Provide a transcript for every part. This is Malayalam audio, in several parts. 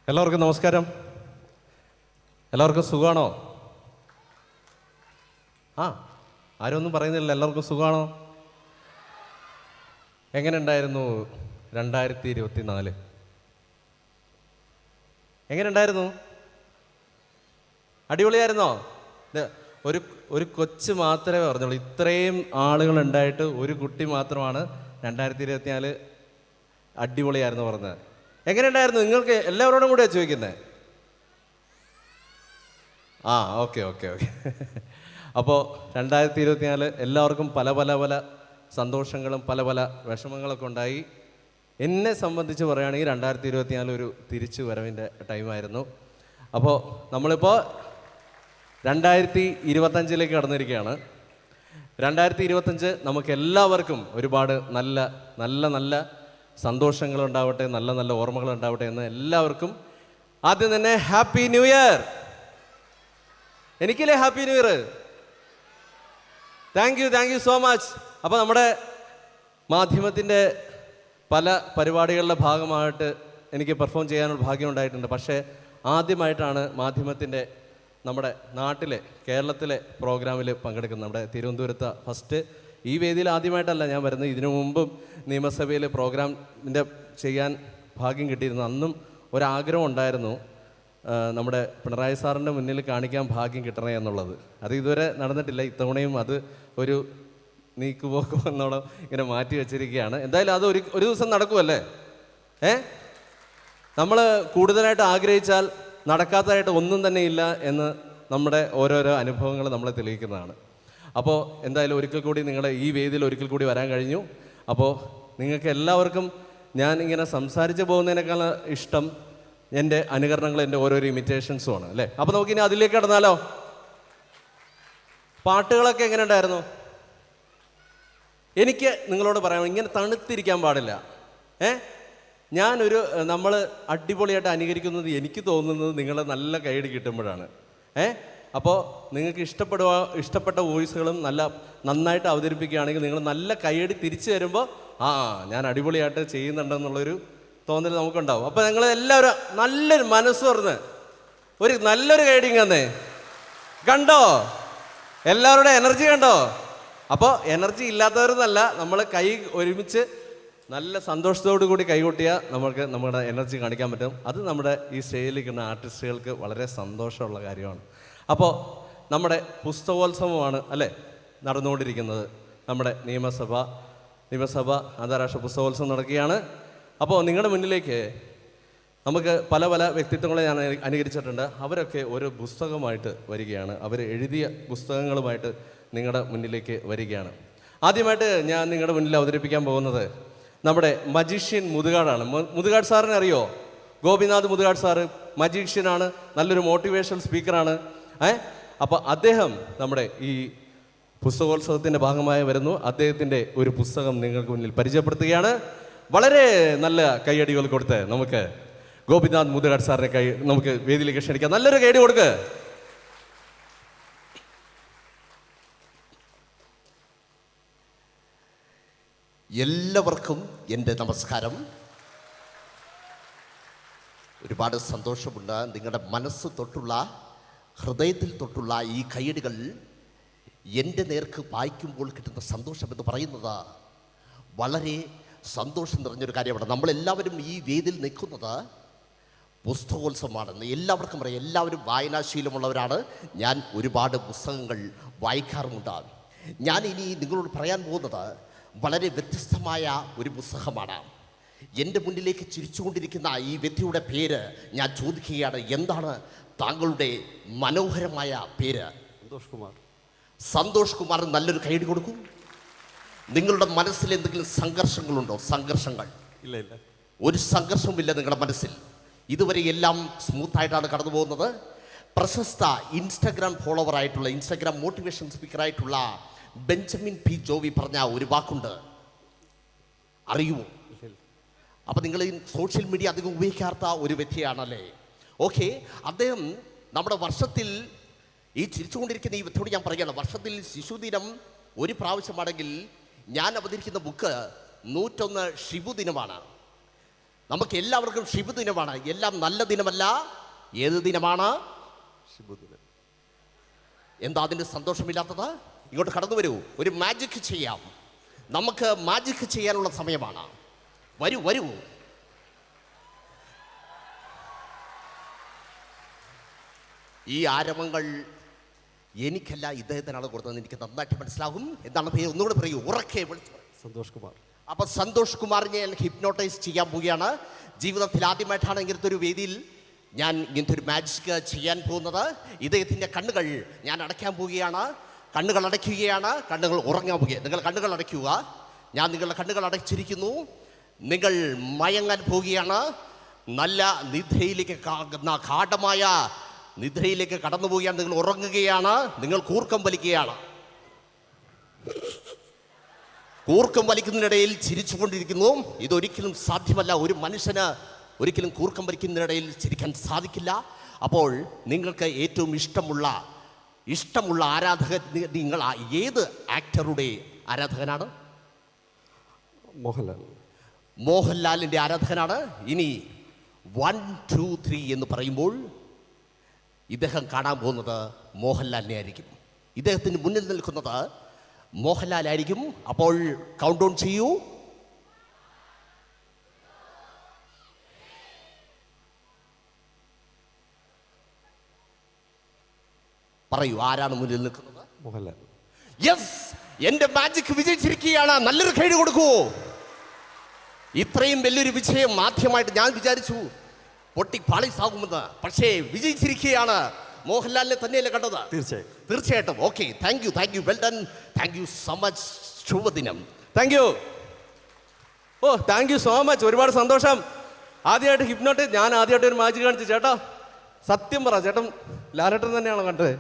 എല്ലാവർക്കും നമസ്കാരം. എല്ലാവർക്കും സുഖമാണോ? ആരും ഒന്നും പറയുന്നില്ല. എല്ലാവർക്കും സുഖമാണോ? എങ്ങനെ ഉണ്ടായിരുന്നു 2024? എങ്ങനെ ഉണ്ടായിരുന്നു? അടിപൊളിയായിരുന്നോ? ഒരു കൊച്ച് മാത്രമേ പറഞ്ഞുള്ളൂ. ഇത്രയും ആളുകൾ ഉണ്ടായിട്ട് ഒരു കുട്ടി മാത്രമാണ് 2024 അടിപൊളിയായിരുന്നു പറഞ്ഞത്. എങ്ങനെ ഉണ്ടായിരുന്നു? നിങ്ങൾക്ക് എല്ലാവരോടും കൂടെയാണ് ചോദിക്കുന്നത്. ഓക്കെ. അപ്പോൾ 2024 എല്ലാവർക്കും പല സന്തോഷങ്ങളും പല വിഷമങ്ങളൊക്കെ ഉണ്ടായി. എന്നെ സംബന്ധിച്ച് പറയുകയാണെങ്കിൽ 2024 ഒരു തിരിച്ചു വരവിൻ്റെ ടൈമായിരുന്നു. അപ്പോൾ നമ്മളിപ്പോൾ 2025 കടന്നിരിക്കുകയാണ്. 2025 നമുക്ക് എല്ലാവർക്കും ഒരുപാട് നല്ല സന്തോഷങ്ങളുണ്ടാവട്ടെ, നല്ല ഓർമ്മകളുണ്ടാവട്ടെ എന്ന് എല്ലാവർക്കും ആദ്യം തന്നെ ഹാപ്പി ന്യൂ ഇയർ. എനിക്കില്ലേ happy new year? Thank you so much. അപ്പോൾ നമ്മുടെ മാധ്യമത്തിൻ്റെ പല പരിപാടികളുടെ ഭാഗമായിട്ട് എനിക്ക് പെർഫോം ചെയ്യാനുള്ള ഭാഗ്യം ഉണ്ടായിട്ടുണ്ട്. പക്ഷേ ആദ്യമായിട്ടാണ് മാധ്യമത്തിൻ്റെ നമ്മുടെ നാട്ടിലെ കേരളത്തിലെ പ്രോഗ്രാമിൽ പങ്കെടുക്കുന്നത്. നമ്മുടെ തിരുവനന്തപുരത്ത് ഫസ്റ്റ്. ഈ വേദിയിൽ ആദ്യമായിട്ടല്ല ഞാൻ വരുന്നത്. ഇതിനു മുമ്പും നിയമസഭയിൽ പ്രോഗ്രാമിൻ്റെ ചെയ്യാൻ ഭാഗ്യം കിട്ടിയിരുന്നു. അന്നും ഒരാഗ്രഹം ഉണ്ടായിരുന്നു, നമ്മുടെ പിണറായി സാറിൻ്റെ മുന്നിൽ കാണിക്കാൻ ഭാഗ്യം കിട്ടണേ എന്നുള്ളത്. അത് ഇതുവരെ നടന്നിട്ടില്ല. ഇത്തവണയും അത് ഒരു നീക്കുപോക്കോ എന്നോളം ഇങ്ങനെ മാറ്റി വെച്ചിരിക്കുകയാണ്. എന്തായാലും അത് ഒരു ദിവസം നടക്കുമല്ലേ? നമ്മൾ കൂടുതലായിട്ട് ആഗ്രഹിച്ചാൽ നടക്കാത്തതായിട്ട് ഒന്നും തന്നെ ഇല്ല എന്ന് നമ്മുടെ ഓരോരോ അനുഭവങ്ങൾ നമ്മളെ തെളിയിക്കുന്നതാണ്. അപ്പോൾ എന്തായാലും ഒരിക്കൽ കൂടി നിങ്ങളുടെ ഈ വേദിയിൽ ഒരിക്കൽ കൂടി വരാൻ കഴിഞ്ഞു. അപ്പോൾ നിങ്ങൾക്ക് എല്ലാവർക്കും ഞാൻ ഇങ്ങനെ സംസാരിച്ച് പോകുന്നതിനേക്കാൾ ഇഷ്ടം എൻ്റെ അനുകരണങ്ങൾ, എൻ്റെ ഓരോരോ ഇമിറ്റേഷൻസും ആണ് അല്ലേ? അപ്പോൾ നമുക്കിനി അതിലേക്ക് കടന്നാലോ? പാട്ടുകളൊക്കെ എങ്ങനെ ഉണ്ടായിരുന്നു? എനിക്ക് നിങ്ങളോട് പറയാം, ഇങ്ങനെ തണുത്തിരിക്കാൻ പാടില്ല. നമ്മൾ അടിപൊളിയായിട്ട് അനുകരിക്കുന്നത് എനിക്ക് തോന്നുന്നത് നിങ്ങളെ നല്ല കൈയടി കിട്ടുമ്പോഴാണ്. അപ്പോൾ നിങ്ങൾക്ക് ഇഷ്ടപ്പെട്ട വോയിസുകളും നന്നായിട്ട് അവതരിപ്പിക്കുകയാണെങ്കിൽ നിങ്ങൾ നല്ല കൈയടി തിരിച്ചു തരുമ്പോൾ ഞാൻ അടിപൊളിയായിട്ട് ചെയ്യുന്നുണ്ടെന്നുള്ളൊരു തോന്നൽ നമുക്കുണ്ടാവും. അപ്പോൾ നിങ്ങൾ എല്ലാവരും നല്ലൊരു മനസ്സ് തുറന്ന് നല്ലൊരു കൈയടി തന്നേ. കണ്ടോ എല്ലാവരുടെ എനർജി കണ്ടോ? അപ്പോൾ എനർജി ഇല്ലാത്തവരെന്നല്ല, നമ്മൾ കൈ ഒരുമിച്ച് നല്ല സന്തോഷത്തോടു കൂടി കൈകൊട്ടിയാൽ നമുക്ക് നമ്മുടെ എനർജി കാണിക്കാൻ പറ്റും. അത് നമ്മുടെ ഈ സ്റ്റേജിലിരിക്കുന്ന ആർട്ടിസ്റ്റുകൾക്ക് വളരെ സന്തോഷമുള്ള കാര്യമാണ്. അപ്പോൾ നമ്മുടെ പുസ്തകോത്സവമാണ് അല്ലേ നടന്നുകൊണ്ടിരിക്കുന്നത്. നമ്മുടെ നിയമസഭ അന്താരാഷ്ട്ര പുസ്തകോത്സവം നടക്കുകയാണ്. അപ്പോൾ നിങ്ങളുടെ മുന്നിലേക്ക് നമുക്ക് പല വ്യക്തിത്വങ്ങളെ ഞാൻ അനുകരിച്ചിട്ടുണ്ട്. അവരൊക്കെ ഒരു പുസ്തകമായിട്ട് വരികയാണ്. അവർ എഴുതിയ പുസ്തകങ്ങളുമായിട്ട് നിങ്ങളുടെ മുന്നിലേക്ക് വരികയാണ്. ആദ്യമായിട്ട് ഞാൻ നിങ്ങളുടെ മുന്നിൽ അവതരിപ്പിക്കാൻ പോകുന്നത് നമ്മുടെ മജീഷ്യൻ മുതുകാടാണ്. മുതുകാട് സാറിനെ അറിയോ? ഗോപിനാഥ് മുതുകാട് സാറ് മജീഷ്യനാണ്, നല്ലൊരു മോട്ടിവേഷണൽ സ്പീക്കറാണ്. അപ്പോൾ അദ്ദേഹം നമ്മുടെ ഈ പുസ്തകോത്സവത്തിൻ്റെ ഭാഗമായി വരുന്നു. അദ്ദേഹത്തിൻ്റെ ഒരു പുസ്തകം നിങ്ങൾക്ക് മുന്നിൽ പരിചയപ്പെടുത്തുകയാണ്. വളരെ നല്ല കൈയടികൾ കൊടുത്ത് നമുക്ക് ഗോപിനാഥ് മുതുകാട് സാറിനെ നമുക്ക് വേദിയിലേക്ക് ക്ഷണിക്കാം. നല്ലൊരു കൈയടി കൊടുക്ക്. എല്ലാവർക്കും എൻ്റെ നമസ്കാരം. ഒരുപാട് സന്തോഷമുണ്ട്. നിങ്ങളുടെ മനസ്സ് തൊട്ടുള്ള, ഹൃദയത്തിൽ തൊട്ടുള്ള ഈ കൈയടികൾ എൻ്റെ നേർക്ക് വായിക്കുമ്പോൾ കിട്ടുന്ന സന്തോഷം എന്ന് പറയുന്നത് വളരെ സന്തോഷം നിറഞ്ഞൊരു കാര്യമാണ്. നമ്മളെല്ലാവരും ഈ വേദിയിൽ നിൽക്കുന്നത് പുസ്തകോത്സവമാണെന്ന് എല്ലാവർക്കും അറിയാം. എല്ലാവരും വായനാശീലമുള്ളവരാണ്. ഞാൻ ഒരുപാട് പുസ്തകങ്ങൾ വായിക്കാറുമുണ്ട്. ഞാൻ ഇനി നിങ്ങളോട് പറയാൻ പോകുന്നത് വളരെ വ്യത്യസ്തമായ ഒരു പുസ്തകമാണ്. എൻ്റെ മുന്നിലേക്ക് ചിരിച്ചുകൊണ്ടിരിക്കുന്ന ഈ വ്യക്തിയുടെ പേര് ഞാൻ ചോദിക്കുകയാണ്. എന്താണ് താങ്കളുടെ മനോഹരമായ പേര്? സന്തോഷ് കുമാർ. നല്ലൊരു കൈയടി കൊടുക്കൂ. നിങ്ങളുടെ മനസ്സിൽ എന്തെങ്കിലും സംഘർഷങ്ങളുണ്ടോ? സംഘർഷങ്ങൾ? ഇല്ല. ഒരു സംഘർഷവുമില്ല നിങ്ങളുടെ മനസ്സിൽ. ഇതുവരെ എല്ലാം സ്മൂത്തായിട്ടാണ് കടന്നു പോകുന്നത്. പ്രശസ്ത ഇൻസ്റ്റഗ്രാം ഫോളോവറായിട്ടുള്ള, ഇൻസ്റ്റഗ്രാം മോട്ടിവേഷൻ സ്പീക്കറായിട്ടുള്ള ബെഞ്ചമിൻ പി ജോവി പറഞ്ഞ ഒരു വാക്കുണ്ട്, അറിയുമോ? അപ്പം നിങ്ങൾ ഈ സോഷ്യൽ മീഡിയ അധികം ഉപയോഗിക്കാത്ത ഒരു വ്യക്തിയാണല്ലേ? ഓക്കെ. അദ്ദേഹം നമ്മുടെ വർഷത്തിൽ ഈ ചിരിച്ചുകൊണ്ടിരിക്കുന്ന ഈ വ്യക്തിയോട് ഞാൻ പറയുകയാണ്, വർഷത്തിൽ ശിശുദിനം ഒരു പ്രാവശ്യമാണെങ്കിൽ ഞാൻ അവതരിക്കുന്ന ബുക്ക് 101 ഷിബു ദിനമാണ്. നമുക്ക് എല്ലാവർക്കും ശുഭദിനമാണ്. എല്ലാം നല്ല ദിനമല്ല. ഏത് ദിനമാണ്? ശുഭദിനം. എന്താ അതിൻ്റെ സന്തോഷമില്ലാത്തത്? ഇങ്ങോട്ട് കടന്നു വരൂ, ഒരു മാജിക് ചെയ്യാം. നമുക്ക് മാജിക് ചെയ്യാനുള്ള സമയമാണ്. വരൂ വരൂ. ഈ ആരവങ്ങൾ എനിക്കല്ല, ഇദ്ദേഹത്തിനാണ് കൊടുത്തതെന്ന് എനിക്ക് നന്നായിട്ട് മനസ്സിലാകും. എന്താണ് പേര്? ഒന്നുകൂടെ പറയൂ, ഉറക്കെ വിളിച്ചു. സന്തോഷ് കുമാർ. അപ്പോൾ സന്തോഷ് കുമാറിനെ ഞാൻ ഹിപ്നോട്ടൈസ് ചെയ്യാൻ പോവുകയാണ്. ജീവിതത്തിൽ ആദ്യമായിട്ടാണ് ഇങ്ങനത്തെ ഒരു വേദിയിൽ ഞാൻ ഇങ്ങനത്തെ ഒരു മാജിക് ചെയ്യാൻ പോകുന്നത്. ഇദ്ദേഹത്തിൻ്റെ കണ്ണുകൾ ഞാൻ അടയ്ക്കാൻ പോവുകയാണ്. കണ്ണുകൾ അടയ്ക്കുകയാണ്. കണ്ണുകൾ ഉറങ്ങാൻ പോവുകയാണ്. നിങ്ങൾ കണ്ണുകൾ അടയ്ക്കുക. ഞാൻ നിങ്ങളുടെ കണ്ണുകൾ അടച്ചിരിക്കുന്നു. നിങ്ങൾ മയങ്ങാൻ പോവുകയാണ്. നല്ല നിദ്രയിലേക്ക്, ഗാഢമായ നിദ്രയിലേക്ക് കടന്നു പോവുകയാണ്. നിങ്ങൾ ഉറങ്ങുകയാണ്. നിങ്ങൾ കൂർക്കം വലിക്കുകയാണ്. കൂർക്കം വലിക്കുന്നതിനിടയിൽ ചിരിച്ചുകൊണ്ടിരിക്കുന്നു. ഇതൊരിക്കലും സാധ്യമല്ല. ഒരു മനുഷ്യന് ഒരിക്കലും കൂർക്കം വലിക്കുന്നതിനിടയിൽ ചിരിക്കാൻ സാധിക്കില്ല. അപ്പോൾ നിങ്ങൾക്ക് ഏറ്റവും ഇഷ്ടമുള്ള ആരാധകൻ, നിങ്ങൾ ഏത് ആക്ടറുടെ ആരാധകനാണ്? മോഹൻലാൽ. മോഹൻലാലിൻ്റെ ആരാധകനാണ്. ഇനി 1 2 3 എന്ന് പറയുമ്പോൾ ഇദ്ദേഹം കാണാൻ പോകുന്നത് മോഹൻലാലിനെ ആയിരിക്കും. ഇദ്ദേഹത്തിന് മുന്നിൽ നിൽക്കുന്നത് മോഹൻലാലായിരിക്കും. അപ്പോൾ കൗണ്ട് ഡൗൺ ചെയ്യൂ. പറയൂ, ആരാണ് മുന്നിൽ നിൽക്കുന്നത്? മോഹൻലാൽ. യെസ്, എന്റെ മാജിക് വിജയിച്ചിരിക്കുകയാണ്. നല്ലൊരു കൈ കൊടുക്കൂ. ഇത്രയും വലിയൊരു വിജയം ആദ്യമായിട്ട് ഞാൻ വിചാരിച്ചു പൊട്ടി പാളിസാകുമെന്ന്. പക്ഷേ വിജയിച്ചിരിക്കുകയാണ്. മോഹൻലാലിനെ തന്നെയല്ലേ കണ്ടത്? തീർച്ചയായിട്ടും. Okay, thank you, well done. Thank you so much. ശുഭദിനം. Thank you. Oh, thank you so much. ഒരുപാട് സന്തോഷം. ആദ്യമായിട്ട് ഹിപ്നോട്ടിസ്, ഞാൻ ആദ്യമായിട്ട് ഒരു മാജിക് കാണിച്ചു. ചേട്ടാ സത്യം പറ, ചേട്ടൻ ലാലേട്ടൻ തന്നെയാണോ കണ്ടത്?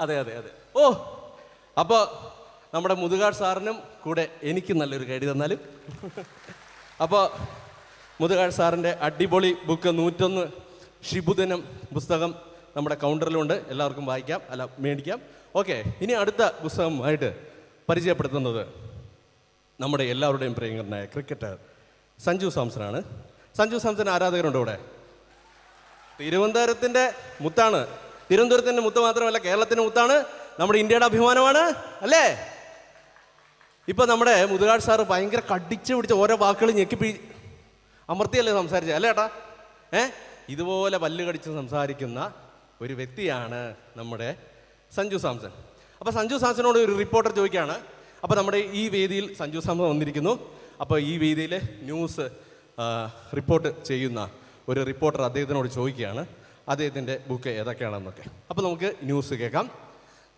അതെ അതെ അതെ. ഓ, അപ്പോൾ നമ്മുടെ മുതുകാട് സാറിനും കൂടെ എനിക്ക് നല്ലൊരു കൈഡി തന്നാലും. അപ്പോൾ മുതുകാട് സാറിൻ്റെ അടിപൊളി ബുക്ക് 101 ശുഭദിനം പുസ്തകം നമ്മുടെ കൗണ്ടറിലുണ്ട്. എല്ലാവർക്കും വായിക്കാം, അല്ല മേടിക്കാം. ഓക്കെ, ഇനി അടുത്ത പുസ്തകമായിട്ട് പരിചയപ്പെടുത്തുന്നത് നമ്മുടെ എല്ലാവരുടെയും പ്രിയങ്കരനായ ക്രിക്കറ്റർ സഞ്ജു സാംസനാണ്. സഞ്ജു സാംസൺ ആരാധകരുണ്ട് ഇവിടെ. തിരുവനന്തപുരത്തിൻ്റെ മുത്താണ്. തിരുവനന്തപുരത്തിൻ്റെ മുത്ത് മാത്രമല്ല, കേരളത്തിൻ്റെ മുത്താണ്. നമ്മുടെ ഇന്ത്യയുടെ അഭിമാനമാണ്, അല്ലേ? ഇപ്പം നമ്മുടെ മുതുകാട് സാറ് ഭയങ്കര കടിച്ച് പിടിച്ച് ഓരോ വാക്കുകൾ അമർത്തിയല്ലേ സംസാരിച്ചത്, അല്ലേ ഏട്ടാ? ഇതുപോലെ പല്ല് കടിച്ച് സംസാരിക്കുന്ന ഒരു വ്യക്തിയാണ് നമ്മുടെ സഞ്ജു സാംസൺ. അപ്പോൾ സഞ്ജു സാംസനോട് ഒരു റിപ്പോർട്ടർ ചോദിക്കുകയാണ്. അപ്പോൾ നമ്മുടെ ഈ വേദിയിൽ സഞ്ജു സാംസൺ വന്നിരിക്കുന്നു. അപ്പോൾ ഈ വേദിയിൽ ന്യൂസ് റിപ്പോർട്ട് ചെയ്യുന്ന ഒരു റിപ്പോർട്ടർ അദ്ദേഹത്തിനോട് ചോദിക്കുകയാണ് അദ്ദേഹത്തിൻ്റെ ബുക്ക് ഏതൊക്കെയാണെന്നൊക്കെ. അപ്പോൾ നമുക്ക് ന്യൂസ് കേൾക്കാം.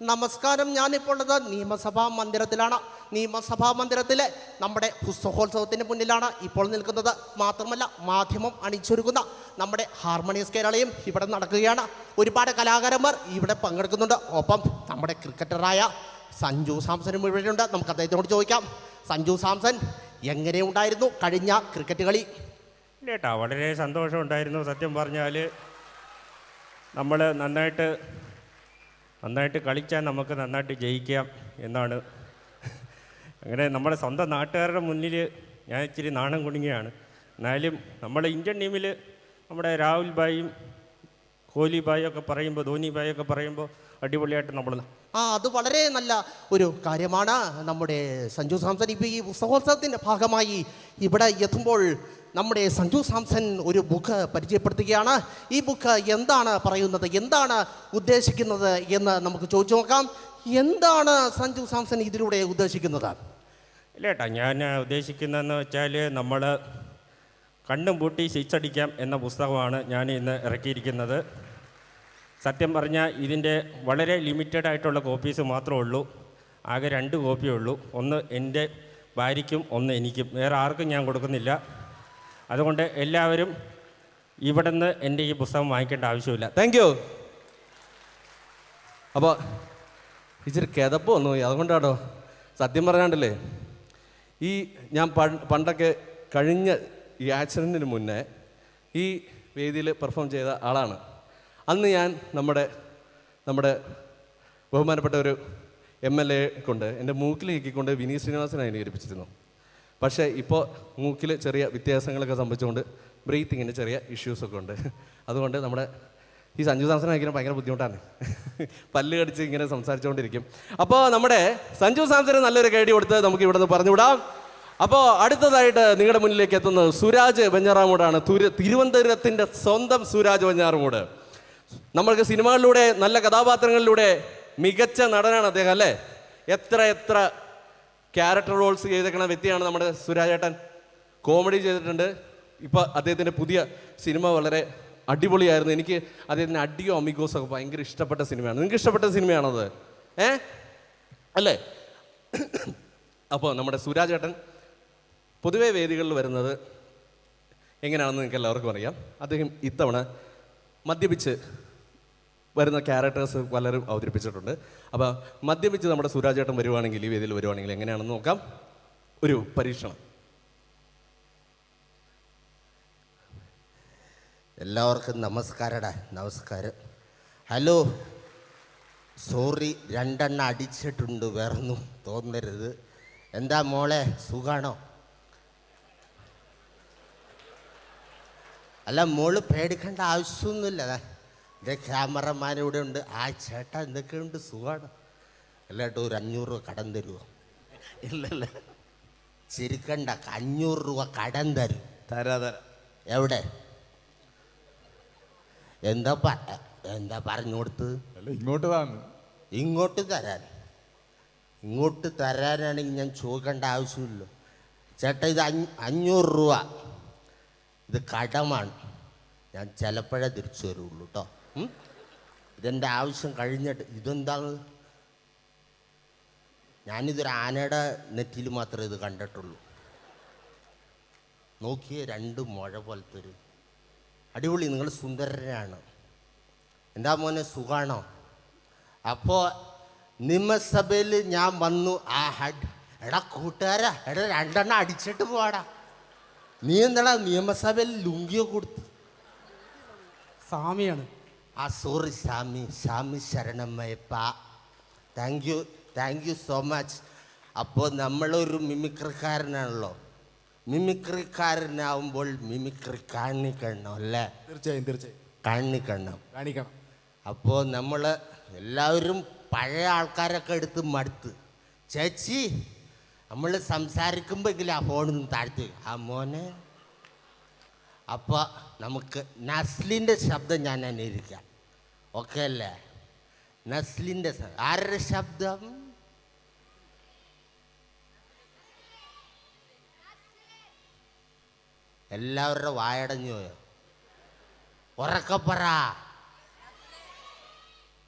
നമസ്കാരം, ഞാനിപ്പോൾ ഉള്ളത് നിയമസഭാ മന്ദിരത്തിലാണ്. നിയമസഭാ മന്ദിരത്തിലെ നമ്മുടെ പുസ്തകോത്സവത്തിന് മുന്നിലാണ് ഇപ്പോൾ നിൽക്കുന്നത്. മാത്രമല്ല, മാധ്യമം അണിച്ചൊരുക്കുന്ന നമ്മുടെ ഹാർമോണിയസ് കേരളയും ഇവിടെ നടക്കുകയാണ്. ഒരുപാട് കലാകാരന്മാർ ഇവിടെ പങ്കെടുക്കുന്നുണ്ട്. ഒപ്പം നമ്മുടെ ക്രിക്കറ്ററായ സഞ്ജു സാംസനും ഇവിടെയുണ്ട്. നമുക്ക് അദ്ദേഹത്തിനോട് ചോദിക്കാം. സഞ്ജു സാംസൺ, എങ്ങനെയുണ്ടായിരുന്നു കഴിഞ്ഞ ക്രിക്കറ്റ് കളി? ഇല്ലേട്ടാ, വളരെ സന്തോഷമുണ്ടായിരുന്നു. സത്യം പറഞ്ഞാൽ നമ്മൾ നന്നായിട്ട് കളിച്ചാൽ നമുക്ക് നന്നായിട്ട് ജയിക്കാം എന്നാണ്. അങ്ങനെ നമ്മുടെ സ്വന്തം നാട്ടുകാരുടെ മുന്നിൽ ഞാൻ ഇച്ചിരി നാണം കുടുങ്ങിയാണ്. എന്നാലും നമ്മുടെ ഇന്ത്യൻ ടീമിൽ നമ്മുടെ രാഹുൽ ഭായിയും കോഹ്ലി ഭായി ഒക്കെ പറയുമ്പോൾ, ധോനി ഭായി ഒക്കെ പറയുമ്പോൾ അടിപൊളിയായിട്ട് നമ്മൾ അത് വളരെ നല്ല ഒരു കാര്യമാണ്. നമ്മുടെ സഞ്ജു സാംസൺ ഇപ്പോൾ ഈ പുസ്തകോത്സവത്തിൻ്റെ ഭാഗമായി ഇവിടെ എത്തുമ്പോൾ നമ്മുടെ സഞ്ജു സാംസൺ ഒരു ബുക്ക് പരിചയപ്പെടുത്തുകയാണ്. ഈ ബുക്ക് എന്താണ് പറയുന്നത്, എന്താണ് ഉദ്ദേശിക്കുന്നത് എന്ന് നമുക്ക് ചോദിച്ചു നോക്കാം. എന്താണ് സഞ്ജു സാംസൺ ഇതിലൂടെ ഉദ്ദേശിക്കുന്നത്? ഇല്ലേട്ടാ, ഞാൻ ഉദ്ദേശിക്കുന്നതെന്ന് വെച്ചാൽ നമ്മൾ കണ്ണും പൂട്ടി സിക്സ് അടിക്കാം എന്ന പുസ്തകമാണ് ഞാൻ ഇന്ന് ഇറക്കിയിരിക്കുന്നത്. സത്യം പറഞ്ഞാൽ ഇതിൻ്റെ വളരെ ലിമിറ്റഡ് ആയിട്ടുള്ള കോപ്പീസ് മാത്രമേ ഉള്ളൂ. ആകെ 2 കോപ്പിയേ ഉള്ളൂ. ഒന്ന് എൻ്റെ ഭാര്യയ്ക്കും ഒന്ന് എനിക്കും. വേറെ ആർക്കും ഞാൻ കൊടുക്കുന്നില്ല. അതുകൊണ്ട് എല്ലാവരും ഇവിടെ നിന്ന് എൻ്റെ ഈ പുസ്തകം വാങ്ങിക്കേണ്ട ആവശ്യമില്ല. Thank you. അപ്പോൾ ഇച്ചിരി കിതപ്പ് വന്നു പോയി, അതുകൊണ്ടാണോ? സത്യം പറയാണ്ടല്ലേ, ഈ ഞാൻ പണ്ടൊക്കെ കഴിഞ്ഞ ഈ ആക്സിഡൻറ്റിന് മുന്നേ ഈ വേദിയിൽ പെർഫോം ചെയ്ത ആളാണ്. അന്ന് ഞാൻ നമ്മുടെ ബഹുമാനപ്പെട്ട ഒരു MLA കൊണ്ട് എൻ്റെ മൂക്കിൽ ഞെക്കിക്കൊണ്ട് വിനീത് ശ്രീനിവാസനെ അനുകരിപ്പിച്ചിരുന്നു. പക്ഷേ ഇപ്പോൾ മൂക്കിൽ ചെറിയ വ്യത്യാസങ്ങളൊക്കെ സംഭവിച്ചുകൊണ്ട് ബ്രീത്തിങ്ങിൻ്റെ ചെറിയ ഇഷ്യൂസൊക്കെ ഉണ്ട്. അതുകൊണ്ട് നമ്മുടെ ഈ സഞ്ജു സാംസൺ കഴിക്കാൻ ഭയങ്കര ബുദ്ധിമുട്ടാണ്. പല്ല് കടിച്ച് ഇങ്ങനെ സംസാരിച്ചുകൊണ്ടിരിക്കും. അപ്പോൾ നമ്മുടെ സഞ്ജു സാംസന് നല്ലൊരു കൈഡി കൊടുത്ത് നമുക്ക് ഇവിടെ നിന്ന് പറഞ്ഞുവിടാം. അപ്പോൾ അടുത്തതായിട്ട് നിങ്ങളുടെ മുന്നിലേക്ക് എത്തുന്നത് സുരാജ് വെഞ്ഞാറാമൂടാണ്. തിരുവനന്തപുരത്തിൻ്റെ സ്വന്തം സുരാജ് വെഞ്ഞാറാമൂട്. നമ്മൾക്ക് സിനിമകളിലൂടെ നല്ല കഥാപാത്രങ്ങളിലൂടെ മികച്ച നടനാണ് അദ്ദേഹം അല്ലേ. എത്ര ക്യാരക്ടർ റോൾസ് ചെയ്തേക്കുന്ന വ്യക്തിയാണ് നമ്മുടെ സുരാജേട്ടൻ. കോമഡി ചെയ്തിട്ടുണ്ട്. ഇപ്പോൾ അദ്ദേഹത്തിൻ്റെ പുതിയ സിനിമ വളരെ അടിപൊളിയായിരുന്നു. എനിക്ക് അദ്ദേഹത്തിന് അഡിയോ അമിഗോസ് ഒക്കെ ഭയങ്കര ഇഷ്ടപ്പെട്ട സിനിമയാണ്. നിങ്ങൾക്ക് ഇഷ്ടപ്പെട്ട സിനിമയാണത് അല്ലേ? അപ്പോൾ നമ്മുടെ സുരാജേട്ടൻ പൊതുവേ വേദികളിൽ വരുന്നത് എങ്ങനെയാണെന്ന് നിങ്ങൾക്ക് എല്ലാവർക്കും അറിയാം. അദ്ദേഹം ഇത്തവണ മദ്യപിച്ച് വരുന്ന ക്യാരക്ടേഴ്സ് പലരും അവതരിപ്പിച്ചിട്ടുണ്ട്. അപ്പോൾ മദ്യപിച്ച് നമ്മുടെ സുരാജേട്ടൻ വരുവാണെങ്കിൽ, ഈ വേദിയിൽ വരുവാണെങ്കിൽ എങ്ങനെയാണെന്ന് നോക്കാം. ഒരു പരീക്ഷണം. എല്ലാവർക്കും നമസ്കാരടാ. നമസ്കാരം. ഹലോ, സോറി, 2 എണ്ണം അടിച്ചിട്ടുണ്ട്, വേറൊന്നും തോന്നരുത്. എന്താ മോളെ, സുഖാണോ? അല്ല, മോള് പേടിക്കേണ്ട ആവശ്യമൊന്നുമില്ല. ഇതേ ക്യാമറമാനിവിടെ ഉണ്ട്. ആ ചേട്ടാ എന്തൊക്കെയുണ്ട്, സുഖമാണ്? അല്ലാട്ടോ ഒരു 500 രൂപ കടം തരുമോ? ഇല്ലല്ല, ചിരിക്കണ്ട, 500 രൂപ കടം തരും. തരാ. എവിടെ? എന്താ പറഞ്ഞു കൊടുത്തത്? അല്ല, ഇങ്ങോട്ട് താന്ന്. ഇങ്ങോട്ട് തരാനാണെങ്കിൽ ഞാൻ ചോദിക്കേണ്ട ആവശ്യമില്ല. ചേട്ടാ, ഇത് 500 രൂപ ഇത് കടമാണ്. ഞാൻ ചിലപ്പോഴേ തിരിച്ചു വരുള്ളൂ കേട്ടോ. ഇതെൻ്റെ ആവശ്യം കഴിഞ്ഞിട്ട്. ഇതെന്താണ്? ഞാനിതൊരു ആനയുടെ നെറ്റിയിൽ മാത്രമേ ഇത് കണ്ടിട്ടുള്ളൂ. നോക്കിയേ, 2 മുഴ പോലത്തെ ഒരു അടിപൊളി. നിങ്ങൾ സുന്ദരനാണ്. എന്താ മോനെ, സുഖാണോ? അപ്പോൾ നിയമസഭയിൽ ഞാൻ വന്നു. എടാ കൂട്ടുകാരാ, 2 എണ്ണം അടിച്ചിട്ട് പോവാടാ. നീ എന്താടാ നിയമസഭയിൽ ലുങ്കിയോ കൊടുത്ത്? സാമിയാണ്. സോറി, സ്വാമി ശരണമ്മയപ്പ. Thank you so much. അപ്പോൾ നമ്മളൊരു മിമിക്രിക്കാരനാണല്ലോ. മിമിക്രിക്കാരനാവുമ്പോൾ മിമിക്രി കാണിക്കണം അല്ലേ? തീർച്ചയായും കാണിക്കണം. അപ്പോൾ നമ്മൾ എല്ലാവരും പഴയ ആൾക്കാരൊക്കെ എടുത്ത് മടുത്ത്. ചേച്ചി, നമ്മൾ സംസാരിക്കുമ്പോഴെങ്കിലും ആ ഫോണൊന്നും താഴ്ത്തി മോനെ. അപ്പോൾ നമുക്ക് നസ്ലിൻ്റെ ശബ്ദം ഞാൻ അനുകരിക്കാം. ഓക്കെ അല്ലേ? നസ്ലിൻ്റെ ആരുടെ ശബ്ദം? എല്ലാവരുടെ വായടഞ്ഞു പോയോ? ഉറക്കപ്പറ.